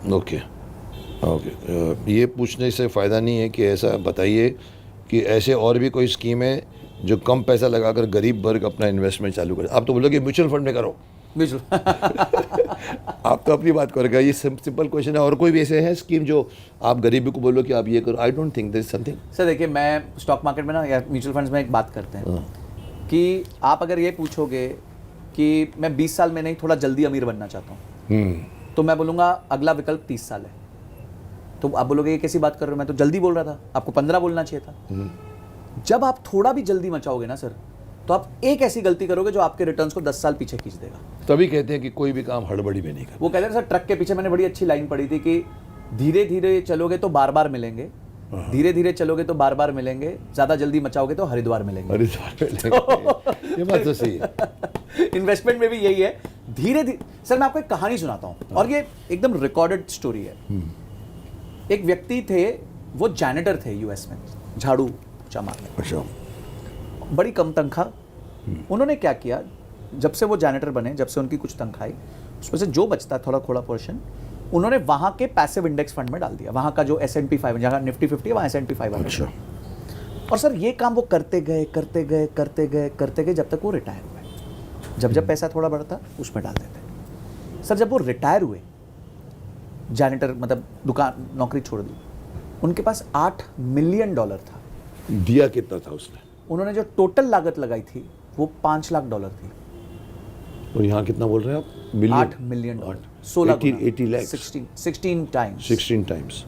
Okay okay, ये पूछने से फ़ायदा नहीं है कि ऐसा बताइए कि ऐसे और भी कोई स्कीम है जो कम पैसा लगाकर गरीब वर्ग अपना इन्वेस्टमेंट चालू करे। आप तो बोलोगे म्यूचुअल फंड में करो, बिल्कुल। आप तो अपनी बात करेगा। ये सिंपल क्वेश्चन है। और कोई भी ऐसे है स्कीम जो आप गरीबी को बोलो कि आप ये करो? I don't think this something. Sir देखिए, मैं स्टॉक मार्केट में ना या म्यूचुअल फंड्स में एक बात करते हैं कि आप अगर ये पूछोगे कि मैं 20 साल में नहीं, थोड़ा जल्दी अमीर बनना चाहता हूँ, तो मैं बोलूँगा अगला विकल्प 30 साल है। तो आप बोलोगे ये कैसी बात कर रहे हो, मैं तो जल्दी बोल रहा था, आपको 15 बोलना चाहिए था। जब आप थोड़ा भी जल्दी मचाओगे ना सर, तो आप एक ऐसी गलती करोगे जो आपके रिटर्न्स को 10 साल पीछे खींच देगा। तभी कहते हैं कि कोई भी काम हड़बड़ी में नहीं करना। वो कहते हैं सर, ट्रक के पीछे मैंने बड़ी अच्छी लाइन पढ़ी थी कि धीरे धीरे चलोगे तो बार बार मिलेंगे, धीरे धीरे चलोगे तो बार बार मिलेंगे, ज्यादा जल्दी मचाओगे तो हरिद्वार मिलेंगे। ये बात तो सही है। इन्वेस्टमेंट में भी यही है, धीरे धीरे। सर मैं आपको एक कहानी सुनाता हूं, और ये एकदम रिकॉर्डेड स्टोरी है। एक व्यक्ति थे, वो जैनिटर थे यूएस में, झाड़ू पोछा मारने। अच्छा। बड़ी कम तनख्वाह। उन्होंने क्या किया, जब से वो जैनिटर बने, जब से उनकी कुछ तनख्वाह आई, उसमें से जो बचता थोड़ा थोड़ा पोर्शन उन्होंने वहां के पैसिव इंडेक्स फंड में डाल दिया। वहां का जो S&P 500, जहाँ निफ्टी 50 है, वहाँ S&P 500। अच्छा। और सर ये काम वो करते गए जब तक वो रिटायर हुए। जब पैसा थोड़ा बढ़ता उसमें डाल देते। सर जब वो रिटायर हुए, जैनिटर मतलब दुकान नौकरी छोड़ दी, उनके पास $8 मिलियन था। दिया कितना था उसने? उन्होंने जो टोटल लागत लगाई थी वो $5 लाख थी। और यहाँ कितना बोल रहे हैं आप? $8 million, 80 lakh, 16 times, 16 times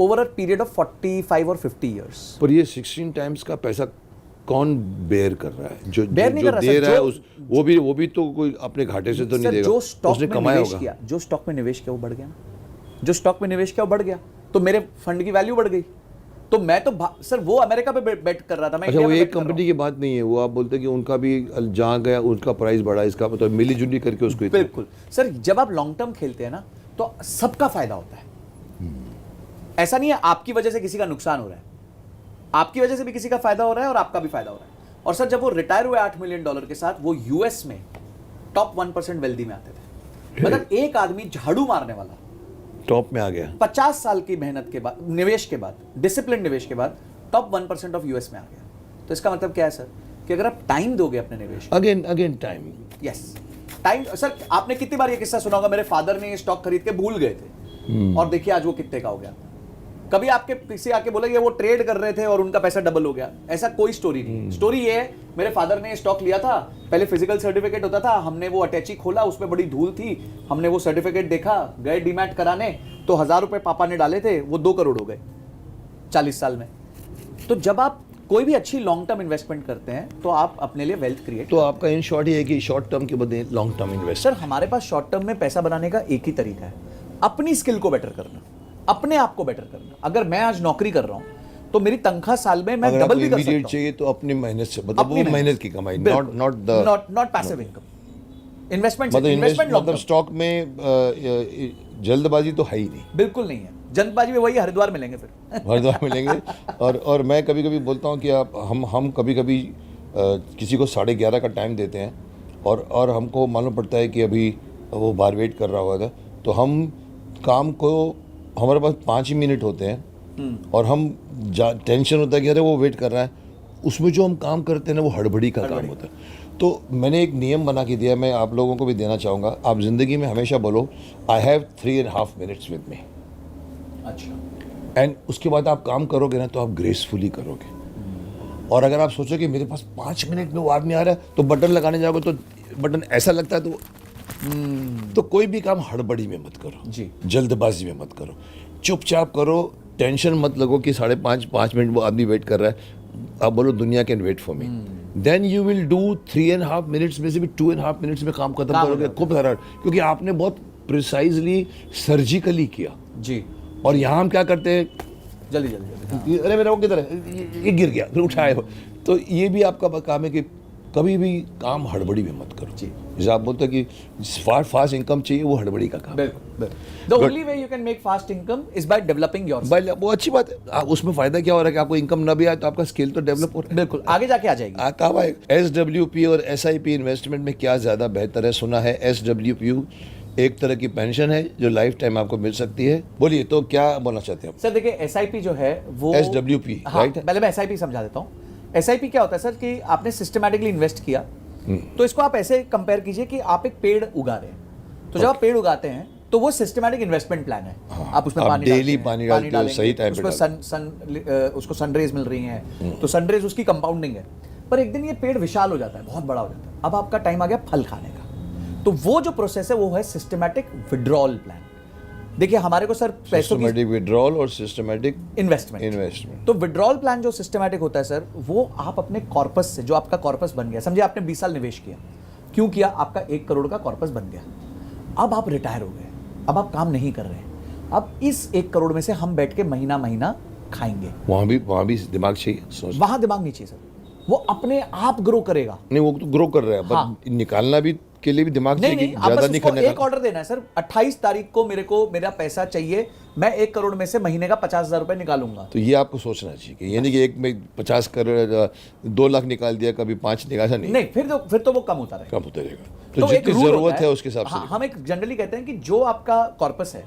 over a period of 45 और 50 इयर्स। पर ये 16 टाइम्स का पैसा कौन बेयर कर रहा है? जो बेयर नहीं कर रहा दे सर, रहा है वो भी तो कोई अपने घाटे से तो नहीं देगा। जो स्टॉक उसने में कमाया निवेश होगा। किया, जो स्टॉक में निवेश किया वो बढ़ गया ना, जो स्टॉक में निवेश किया वो बढ़ गया, तो मेरे फंड की वैल्यू बढ़ गई। तो मैं तो सर वो अमेरिका पे बेट कर रहा था, मैं अच्छा, इंडिया वो में एक bet कर रहा कंपनी की बात नहीं है, वो आप बोलते हैं कि उनका भी जहाँ गया उनका प्राइस बढ़ा, इसका मतलब मिली जुली करके उसको हूं। बिल्कुल सर, जब आप लॉन्ग टर्म खेलते हैं ना तो सबका फायदा होता है। ऐसा नहीं है आपकी वजह से किसी का नुकसान हो रहा है, आपकी वजह से भी किसी का फायदा हो रहा है और आपका भी फायदा हो रहा है। और सर जब वो रिटायर हुए $8 मिलियन के साथ, वो यूएस में टॉप 1% वेल्दी में आते थे। मतलब एक आदमी झाड़ू मारने वाला टॉप में आ गया। 50 साल की मेहनत के बाद, निवेश के बाद, डिसिप्लिन निवेश के बाद टॉप 1% ऑफ यूएस में आ गया। तो इसका मतलब क्या है सर, कि अगर आप टाइम दोगे अपने निवेश, again time. Yes time. Sir आपने कितनी बार ये किस्सा सुना होगा, मेरे फादर ने ये स्टॉक खरीद के भूल गए थे और देखिए आज वो कितने का हो गया। कभी आपके किसी आके बोला ये वो ट्रेड कर रहे थे और उनका पैसा डबल हो गया, ऐसा कोई स्टोरी नहीं। स्टोरी ये है, मेरे फादर ने स्टॉक लिया था, पहले फिजिकल सर्टिफिकेट होता था, हमने वो अटैची खोला, उसमें बड़ी धूल थी, हमने वो सर्टिफिकेट देखा, गए डीमैट कराने, तो 1000 रुपए पापा ने डाले थे, वो 2 करोड़ हो गए 40 साल में। तो जब आप कोई भी अच्छी लॉन्ग टर्म इन्वेस्टमेंट करते हैं तो आप अपने लिए वेल्थ क्रिएट। तो आपका इन शॉर्ट ही है कि शॉर्ट टर्म के बदले लॉन्ग टर्म इन्वेस्ट। सर हमारे पास शॉर्ट टर्म में पैसा बनाने का एक ही तरीका है, अपनी स्किल को बेटर करना, अपने आप को बेटर करना। अगर मैं आज नौकरी कर रहा हूं तो मेरी तनख्वाह साल में मैं डबल भी कर सकता हूं। चाहिए तो अपनी मेहनत से, मतलब वो मेहनत की कमाई, नॉट पैसिव इनकम। इन्वेस्टमेंट मतलब स्टॉक में जल्दबाजी तो है ही नहीं, बिल्कुल नहीं है। जल्दबाजी में वही हरिद्वार मिलेंगे, फिर हरिद्वार मिलेंगे। और मैं कभी कभी बोलता हूँ कि आप हम कभी कभी किसी को 11:30 का टाइम देते हैं और हमको मालूम पड़ता है कि अभी वो बार वेट कर रहा होगा, तो हम काम को, हमारे पास 5 ही मिनट होते हैं और हम टेंशन होता है कि अरे वो वेट कर रहा है, उसमें जो हम काम करते हैं ना वो हड़बड़ी का काम होता है। तो मैंने एक नियम बना के दिया, मैं आप लोगों को भी देना चाहूँगा। आप ज़िंदगी में हमेशा बोलो I have 3.5 minutes with me. अच्छा। एंड उसके बाद आप काम करोगे ना तो आप ग्रेसफुली करोगे। और अगर आप सोचो कि मेरे पास 5 मिनट में वो आदमी आ रहा है, तो बटन लगाने जाओगे तो बटन ऐसा लगता है, तो कोई भी काम हड़बड़ी में मत करो जी, जल्दबाजी में मत करो, चुपचाप करो, टेंशन मत लगो कि 5.5 मिनट वो आदमी वेट कर रहा है। आप बोलो दुनिया can wait for me, then you will do 3.5 minutes में से भी 2.5 मिनट्स में काम खत्म करोगे खूब सारा, क्योंकि आपने बहुत प्रिसाइजली सर्जिकली किया जी। और यहाँ हम क्या करते हैं, जल्दी जल्दी, अरे मेरा वो किधर है, ये गिर गया, फिर उठाए हो। तो ये भी आपका काम है कि कभी भी काम हड़बड़ी में मत करो। जी, जैसे आप बोलते हैं कि फास्ट इनकम चाहिए, वो हड़बड़ी का काम। बिल्कुल। The only way you can make fast income is by developing yourself. वो अच्छी बात है। उसमें फायदा क्या हो रहा है कि आपको इनकम ना भी आए तो आपका स्किल तो डेवलप हो रहा है। बिल्कुल, आगे जाके आ जाएगी। कहा SWP और SIP इन्वेस्टमेंट में क्या ज़्यादा बेहतर है? सुना है SWP एक तरह की पेंशन है जो लाइफ टाइम आपको मिल सकती है। बोलिए, तो क्या बोलना चाहते हैं आप? सर देखिए एसआईपी जो है वो SWP, हाँ, राइट? पहले मैं एसआईपी समझा देता हूँ। एसआईपी क्या होता है सर कि आपने सिस्टमैटिकली इन्वेस्ट किया, तो इसको आप ऐसे कंपेयर कीजिए कि आप एक पेड़ उगा रहे हैं। तो जब आप पेड़ उगाते हैं तो वो सिस्टमैटिक इन्वेस्टमेंट प्लान है। आप उसमें आप पानी डेली डालते हैं, पानी डालते हो, डालेंगे, सही टाइम पे उसमें उसको सनरेज मिल रही हैं, तो सनरेज उसकी कंपाउंडिंग है। पर एक दिन ये पेड़ विशाल हो जाता है, बहुत बड़ा हो जाता है, अब आपका टाइम आ गया फल खाने का। तो वो जो प्रोसेस है वो है सिस्टमैटिक विड्रॉल प्लान। देखिए हमारे को सर पैसों की सिस्टमैटिक विड्रॉल और सिस्टमैटिक इन्वेस्टमेंट। तो विड्रॉल प्लान जो सिस्टमैटिक होता है सर, वो आप अपने कॉर्पस से, जो आपका कॉर्पस बन गया, समझिए आपने 20 साल निवेश किया, क्यों किया, आपका 1 करोड़ का कॉर्पस बन गया, अब आप रिटायर हो गए, अब आप काम नहीं कर रहे हैं, अब इस 1 करोड़ में से हम बैठ के महीना महीना खाएंगे। वहाँ भी दिमाग चाहिए, सोच। वहां दिमाग नहीं चाहिए सर, वो अपने आप ग्रो करेगा। नहीं, वो तो ग्रो कर रहा है, हाँ। पर निकालना भी के लिए भी दिमाग नहीं चाहिए नहीं, कि आप ज्यादा बस नहीं उसको करने एक का। ऑर्डर देना है सर, 28 तारीख को मेरे को मेरा पैसा चाहिए, मैं 1 करोड़ में से महीने का 50,000 रुपए निकालूंगा। तो ये आपको सोचना चाहिए कि ये नहीं कि एक में 50 करोड़ 2 लाख निकाल दिया, कभी 5 निकाला, नहीं, नहीं, फिर तो वो कम होता रहेगा। कम होता रहेगा। तो तो एक जितनी rule जरूरत होता है उसके हिसाब से। हाँ, हम एक जनरली कहते हैं कि जो आपका कॉर्पस है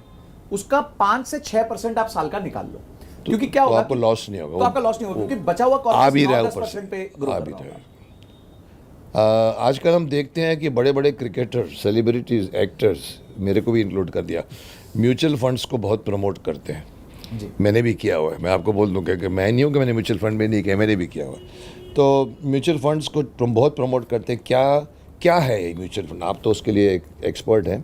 उसका 5 से 6% आप साल का निकाल लो, क्योंकि क्या तो होगा आपको लॉस नहीं होगा, तो आपका लॉस नहीं होगा, क्योंकि बचा हुआ आ कॉर्पस भी रहा है 9-10% पे ग्रो आ कर भी रहा रहा होगा। है। आजकल हम देखते हैं कि बड़े बड़े क्रिकेटर्स, सेलिब्रिटीज, एक्टर्स, मेरे को भी इंक्लूड कर दिया, म्यूचुअल फंड्स को बहुत प्रमोट करते हैं। जी। मैंने भी किया हुआ है, मैं आपको बोल दूं कि मैं नहीं हूं कि मैंने म्यूचुअल फंड में नहीं किया, मैंने भी किया हुआ है। तो म्यूचुअल फंड्स को बहुत प्रमोट करते हैं। क्या है ये म्यूचुअल फंड? आप तो उसके लिए एक्सपर्ट हैं।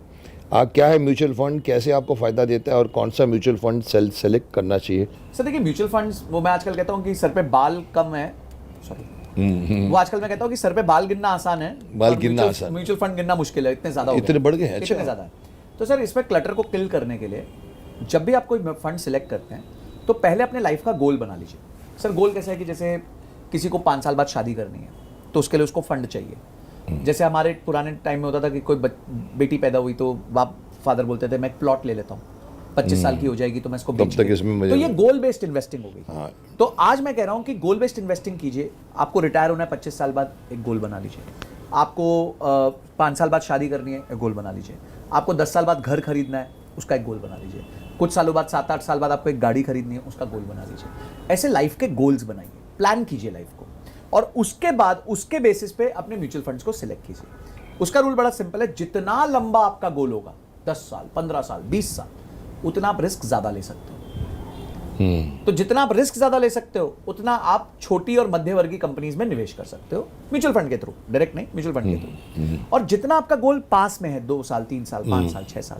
क्या है म्यूचुअल फंड, कैसे आपको फ़ायदा देता है और कौन सा म्यूचुअल फंड सेलेक्ट करना चाहिए? सर देखिए म्यूचुअल फंड्स, वो मैं आजकल कहता हूँ कि सर पे बाल कम है, सॉरी, वो आजकल मैं कहता हूँ कि सर पे बाल गिनना आसान है, बाल और गिनना आसान। म्यूचुअल फंड गिनना मुश्किल है, इतने ज्यादा हो इतने गए। बढ़ गए हैं, अच्छा। इतने ज्यादा है। तो सर इसमें क्लटर को किल करने के लिए जब भी आप कोई फंड सिलेक्ट करते हैं तो पहले अपने लाइफ का गोल बना लीजिए। सर गोल कैसा है कि जैसे किसी को 5 साल बाद शादी करनी है तो उसके लिए उसको फंड चाहिए। जैसे हमारे पुराने टाइम में होता था कि कोई बेटी पैदा हुई तो फादर बोलते थे मैं एक प्लॉट ले लेता हूँ, 25 साल की हो जाएगी तो मैं इसको बेच तक दूँ। इसमें मजा तो ये नहीं। गोल बेस्ड इन्वेस्टिंग हो गई। हाँ। तो आज मैं कह रहा हूं कि गोल बेस्ड इन्वेस्टिंग कीजिए। आपको रिटायर होना है 25 साल बाद, एक गोल बना लीजिए। आपको 5 साल बाद शादी करनी है, एक गोल बना लीजिए। आपको 10 साल बाद घर खरीदना है, उसका एक गोल बना लीजिए। कुछ सालों बाद 7-8 साल बाद आपको एक गाड़ी खरीदनी है, उसका गोल बना लीजिए। ऐसे लाइफ के गोल्स बनाइए, प्लान कीजिए लाइफ को, और उसके बाद उसके बेसिस पे अपने म्यूचुअल फंड्स को सिलेक्ट कीजिए। उसका रूल बड़ा सिंपल है, जितना लंबा आपका गोल होगा, 10 साल, 15 साल, 20 साल, उतना आप रिस्क ज्यादा ले सकते हो। तो जितना आप रिस्क ज्यादा ले सकते हो उतना आप छोटी और मध्य वर्गीय कंपनीज में निवेश कर सकते हो, म्यूचुअल फंड के थ्रू, डायरेक्ट नहीं, म्यूचुअल फंड के थ्रू। और जितना आपका गोल पास में है, 2 साल, 3 साल, 5 साल, 6 साल,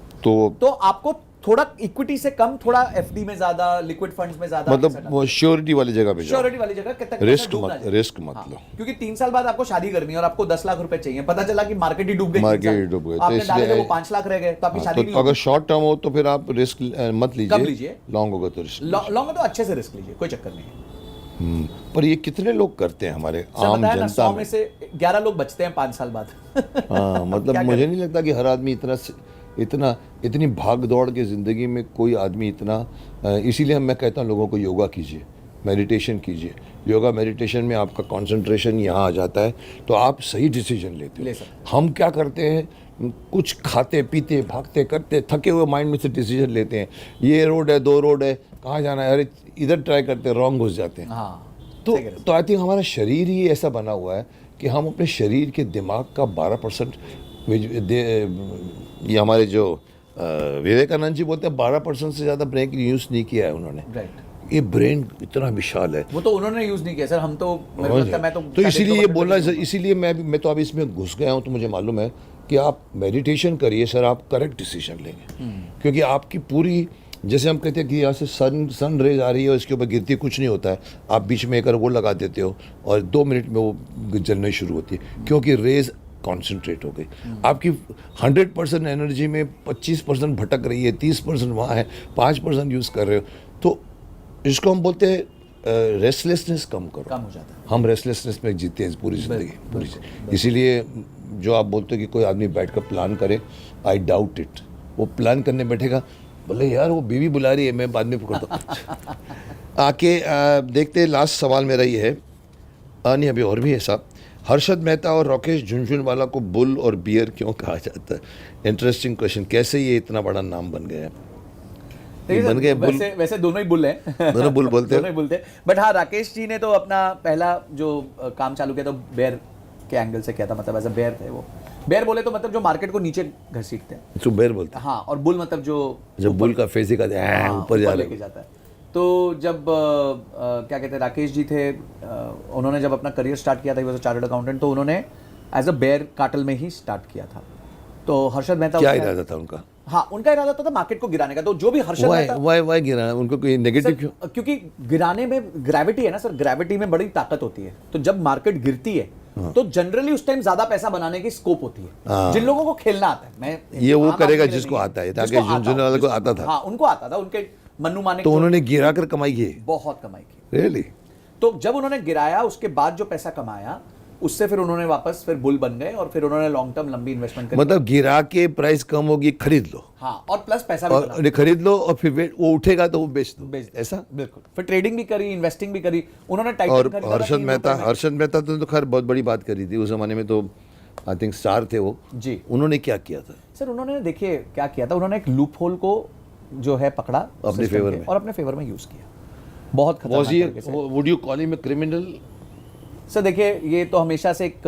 तो आपको थोड़ा इक्विटी से कम, थोड़ा एफडी में ज्यादा, लिक्विड फंड्स में ज्यादा, मतलब वो श्योरिटी वाली जगह पे जाओ, श्योरिटी वाली जगह कितना रिस्क डूब ना मत जाए। रिस्क मत हाँ, लो। क्योंकि 3 साल बाद आपको शादी करनी है और आपको 10 लाख रुपए चाहिए, पता चला कि मार्केट ही डूब गई, मार्केट ही डूब गई, तो आपने डाले थे इसलिए- वो 5 लाख रह गए, तो आपकी शादी नहीं तो होगी। अगर शॉर्ट टर्म हो तो फिर आप रिस्क मत कब लीजिए, लीजिए? लॉन्ग होगा तो रिस्क। लॉन्ग तो अच्छे से रिस्क लीजिए, कोई चक्कर नहीं है। पर ये कितने लोग करते हैं हमारे सर आम बताया ना, 100 जनता में में? से 11 लोग बचते हैं 5 साल बाद। हाँ, मतलब क्या मुझे करें? नहीं लगता कि हर आदमी इतनी भाग दौड़ की ज़िंदगी में कोई आदमी इतना, इसीलिए मैं कहता हूँ लोगों को योगा कीजिए, मेडिटेशन कीजिए। योगा मेडिटेशन में आपका कंसंट्रेशन यहाँ आ जाता है, तो आप सही डिसीजन लेते ले हो। सकते हम क्या करते हैं, कुछ खाते पीते भागते करते थके हुए माइंड में से डिसीजन लेते हैं, ये रोड है, 2 रोड है, कहाँ जाना है, अरे इधर ट्राई करते हैं, रॉन्ग घुस जाते हैं। हाँ, तो आई थिंक हमारा शरीर ही ऐसा बना हुआ है कि हम अपने शरीर के दिमाग का 12%, ये हमारे जो विवेकानंद जी बोलते हैं 12% से ज़्यादा ब्रेन यूज़ नहीं किया है उन्होंने। राइट। ये ब्रेन इतना विशाल है। वो तो उन्होंने यूज नहीं किया सर, हम तो मेरे को लगता है, मैं तो इसीलिए ये बोलना, इसीलिए मैं तो अब इसमेन घुस गया हूँ, तो मुझे मालूम है कि आप मेडिटेशन करिए सर, आप करेक्ट डिसीजन लेंगे। क्योंकि आपकी पूरी, जैसे हम कहते हैं कि यहाँ से सन रेज आ रही है और इसके ऊपर गिरती, कुछ नहीं होता है, आप बीच में एक वो लगा देते हो और 2 मिनट में वो जलने शुरू होती है, क्योंकि रेज कॉन्सेंट्रेट हो गई। आपकी 100% एनर्जी में 25% भटक रही है, 30% वहाँ है, 5% यूज़ कर रहे हो, तो इसको हम बोलते हैं रेस्टलेसनेस कम करो। कम हो जाता है। हम रेस्टलेसनेस में जीते हैं पूरी ज़िंदगी, इसीलिए जो आप बोलते हो कि कोई आदमी बैठ कर प्लान करे, आई डाउट इट। वो प्लान करने बैठेगा, बोले यार वो बीवी बुला रही है, मैं बाद में पकड़ता हूँ। आके देखते हैं, लास्ट सवाल मेरा ये है, नहीं अभी और भी है साहब। हर्षद मेहता और राकेश झुनझुनवाला को बुल और बियर क्यों कहा जाता है? Interesting question. कैसे ये इतना बड़ा नाम बन गया है? देखिए बन गए बुल। वैसे दोनों ही बुल हैं। दोनों बुल बोलते दोनों हैं। ही बुल थे। बट हाँ, राकेश जी ने तो अपना पहला जो काम चालू किया था बेयर के एंगल से किया था, मतलब ऐसा बेयर थे वो। बेयर बोले तो मतलब जो मार्केट को नीचे घसीटते हैं, इसको बेर बोलते हैं। हाँ, और बुल मतलब जो जब बुल का फेस दिखा दे हाँ, ऊपर जा लेके रहा जाता है। तो जब क्या कहते हैं, राकेश जी थे, उन्होंने जब अपना करियर स्टार्ट किया था, वो चार्टर्ड अकाउंटेंट, तो उन्होंने एज अ बेयर कार्टेल में ही स्टार्ट किया था। तो हर्षद मेहता क्या इरादा था उनका? हाँ, उनका इरादा था मार्केट को गिराने का। तो जो भी हर्षद मेहता, वाई गिरा उनको कोई नेगेटिव क्यों? क्योंकि गिराने में ग्रेविटी है ना सर, ग्रेविटी में बड़ी ताकत होती है। तो जब मार्केट गिरती है तो जनरली उस टाइम ज्यादा पैसा बनाने की स्कोप होती है। जिन लोगों को खेलना आता है, मैं ये वो आम करेगा आदमी जिसको नहीं, आता है। जिसको ताकि झुनझुनवाले को आता था। हाँ, उनको आता था, उनके मन्नू माने तो उन्होंने गिरा कर कमाई की? बहुत कमाई की। रियली? तो जब उन्होंने गिराया, उसके बाद जो पैसा कमाया, उससे फिर उन्होंने वापस फिर बुल बन गए और फिर उन्होंने लॉन्ग टर्म लंबी इन्वेस्टमेंट करी। मतलब गिरा के प्राइस कम होगी, खरीद लो। हाँ, और प्लस पैसा भी बना। और खरीद लो और फिर वो उठेगा तो वो बेच दो। ऐसा? बिल्कुल। फिर ट्रेडिंग भी करी, इन्वेस्टिंग भी करी उन्होंने। और टाइटन खरीदा था हर्षद मेहता तो खैर बहुत बड़ी बात करी थी उस जमाने में, तो आई थिंक स्टार थे वो जी। उन्होंने क्या किया था सर? उन्होंने देखिए क्या किया था, उन्होंने एक लूप होल को जो है पकड़ा अपने फेवर में और अपने फेवर में यूज किया। बहुत खतरनाक तरीके से। Would you call him a criminal? Sir देखिए, ये तो हमेशा से एक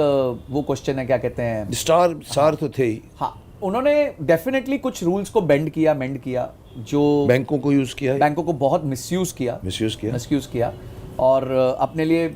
वो क्वेश्चन है, क्या कहते हैं, स्टार तो थे ही। हाँ, उन्होंने डेफिनेटली कुछ रूल्स को मेंड किया, जो बैंकों को यूज किया है, बैंकों को बहुत मिसयूज किया और अपने लिए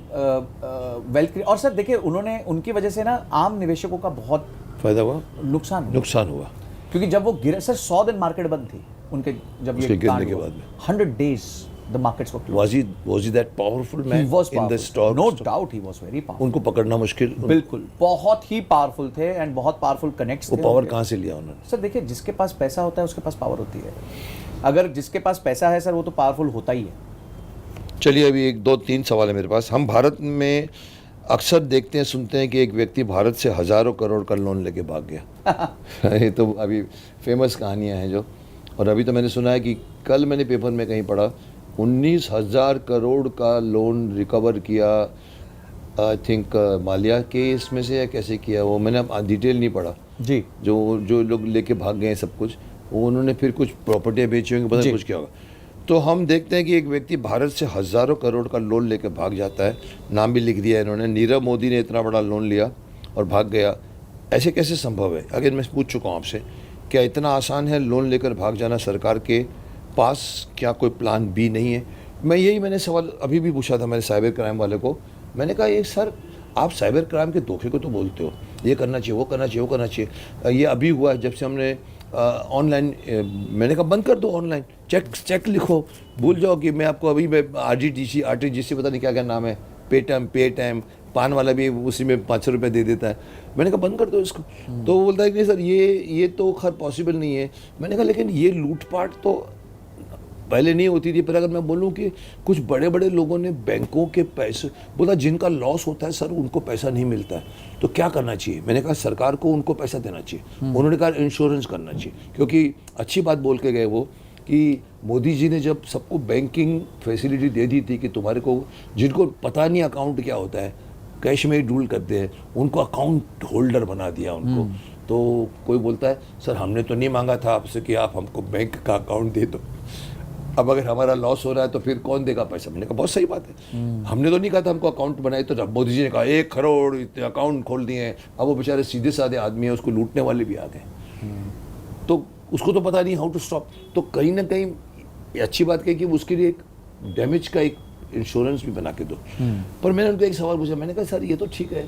वेल्थ। और सर देखिए, उन्होंने, उनकी वजह से ना आम निवेशकों का बहुत फायदा हुआ, नुकसान हुआ। क्योंकि जब वो गिरे सर, 100 दिन मार्केट बंद थी उनके, जब ये गिरने के बाद में 100 days the markets were closed. Was he that powerful man? He was in the powerful. stock? No doubt he was very powerful. उनको पकड़ना मुश्किल। बिल्कुल, बहुत ही पावरफुल थे एंड बहुत पावरफुल कनेक्ट्स थे। वो पावर कहाँ से लिया उन्होंने? सर देखिए, जिसके पास पैसा होता है उसके पास पावर होती है। अगर जिसके पास पैसा है सर, वो तो पावरफुल होता ही है। चलिए, अभी 1 2 3 सवाल है मेरे पास। हम भारत में अक्सर देखते हैं, सुनते हैं कि एक व्यक्ति भारत से हजारों करोड़ का लोन लेके भाग गया। ये तो अभी फेमस कहानियां हैं जो। और अभी तो मैंने सुना है कि कल मैंने पेपर में कहीं पढ़ा 19,000 करोड़ का लोन रिकवर किया, आई थिंक माल्या केस में से, या कैसे किया वो मैंने डिटेल नहीं पढ़ा जी। जो लोग लेके भाग गए सब कुछ, वो उन्होंने फिर कुछ प्रॉपर्टी बेची होंगी, पता नहीं कुछ क्या होगा। तो हम देखते हैं कि एक व्यक्ति भारत से हजारों करोड़ का लोन लेकर भाग जाता है। नाम भी लिख दिया इन्होंने, नीरव मोदी ने इतना बड़ा लोन लिया और भाग गया। ऐसे कैसे संभव है? अगर मैं पूछ चुका हूँ आपसे, क्या इतना आसान है लोन लेकर भाग जाना? सरकार के पास क्या कोई प्लान बी नहीं है? मैंने सवाल अभी भी पूछा था मैंने साइबर क्राइम वाले को। मैंने कहा, ये सर आप साइबर क्राइम के धोखे को तो बोलते हो, ये करना चाहिए, वो करना चाहिए, वो करना चाहिए। ये अभी हुआ है जब से हमने ऑनलाइन, मैंने कहा बंद कर दो ऑनलाइन, चेक लिखो, भूल जाओ कि मैं आपको अभी आरटीजीसी पता नहीं क्या क्या नाम है, पेटीएम, पान वाला भी उसी में 500 रुपये दे देता है। मैंने कहा बंद कर दो इसको। तो वो बोलता है कि नहीं सर, ये तो खैर पॉसिबल नहीं है। मैंने कहा लेकिन ये लूटपाट तो पहले नहीं होती थी। पर अगर मैं बोलूँ कि कुछ बड़े बड़े लोगों ने बैंकों के पैसे, बोला जिनका लॉस होता है सर उनको पैसा नहीं मिलता है, तो क्या करना चाहिए? मैंने कहा सरकार को उनको पैसा देना चाहिए। उन्होंने कहा इंश्योरेंस करना चाहिए, क्योंकि अच्छी बात बोल के गए वो कि मोदी जी ने जब सबको बैंकिंग फैसिलिटी दे दी थी कि तुम्हारे को, जिनको पता नहीं अकाउंट क्या होता है, कैश में ही डूल करते हैं, उनको अकाउंट होल्डर बना दिया उनको। तो कोई बोलता है सर हमने तो नहीं मांगा था आपसे कि आप हमको बैंक का अकाउंट दे दो, अब अगर हमारा लॉस हो रहा है तो फिर कौन देगा पैसा? मैंने कहा बहुत सही बात है, हमने तो नहीं कहा था हमको अकाउंट बनाए। तो जब मोदी जी ने कहा 1 करोड़ इतने अकाउंट खोल दिए हैं, अब वो बेचारे सीधे साधे आदमी है, उसको लूटने वाले भी आ गए। तो उसको तो पता नहीं हाउ टू स्टॉप। तो कहीं ना कहीं अच्छी बात कही कि उसके लिए एक डैमेज का एक इंश्योरेंस भी बना के दो। पर मैंने उनको एक सवाल पूछा, मैंने कहा सर ये तो ठीक है,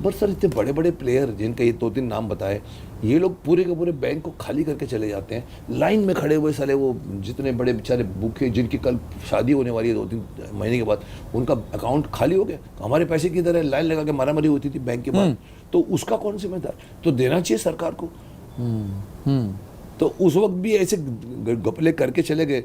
बट सर इतने बड़े बड़े प्लेयर जिनका ये 2-3 नाम बताए, ये लोग पूरे के पूरे बैंक को खाली करके चले जाते हैं, लाइन में खड़े हुए साले, वो जितने बड़े बेचारे भूखे, जिनकी कल शादी होने वाली है 2-3 महीने के बाद, उनका अकाउंट खाली हो गया, हमारे पैसे की तरह लाइन लगा के मारामारी होती थी बैंक के बाद। तो उसका कौन जिम्मेदार? तो देना चाहिए सरकार को। तो उस वक्त भी ऐसे घपले करके चले गए।